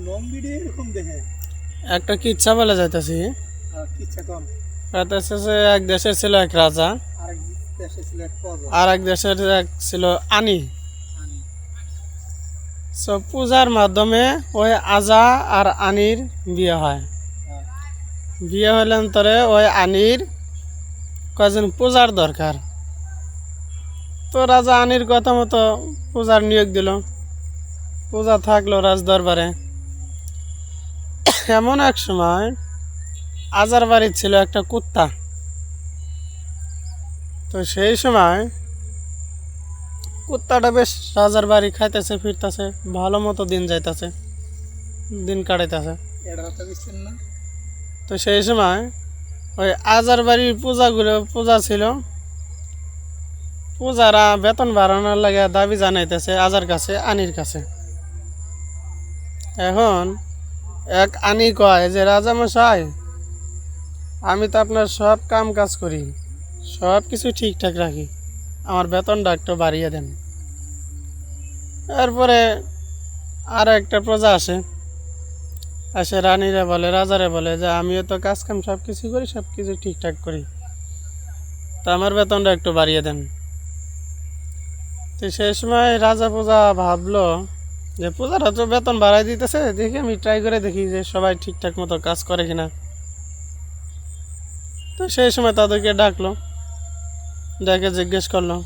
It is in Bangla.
লং ভিডিও এরকম দেখে একটা কিচ্ছা বলে যাইতেছি। কিচ্ছা কম। এক দেশের ছিল এক রাজা, আরেক দেশে ছিল এক প্রজা। আর এক দেশের এক ছিল আনি। পূজার মাধ্যমে ওই আজা আর আনির বিয়ে হয়। বিয়ে হইলেন তরে ওই আনির কয়েকজন পূজার দরকার। তো রাজা আনির কথা মতো পূজার নিয়োগ দিল। পূজা থাকলো রাজ দরবারে। এমন এক সময় আজার বাড়ির ছিল একটা কুত্তা। তো সেই সময় কুত্তাটা বেশ রাজার বাড়ি খাইতেছে ফিরতেছে, ভালো মতো দিন যাইতেছে, দিন কাটাইতেছে। তো সেই সময় ওই আজার বাড়ির পূজা ছিল। পূজারা বেতন বাড়ানোর লাগে দাবি জানাইতেছে আজার কাছে, আনির কাছে। এখন এক আনি কয় যে রাজামশাই, আমি তো আপনার সব কাম কাজ করি, সব কিছু ঠিকঠাক রাখি, আমার বেতনটা একটু বাড়িয়ে দেন। এরপরে আর একটা প্রজা আসে রানীরা বলে, রাজারে বলে যে আমিও তো কাজ কাম সব কিছু করি, সব কিছু ঠিকঠাক করি, তো আমার বেতনটা একটু বাড়িয়ে দেন। তো সেই সময় রাজা পূজা ভাবলো যে পূজারা তো বেতন বাড়াই দিতেছে, দেখি আমি ট্রাই করে দেখি যে সবাই ঠিকঠাক মতো কাজ করে কিনা। তো সেই সময় তাদেরকে ডাকলো, ডেকে জিজ্ঞেস করলো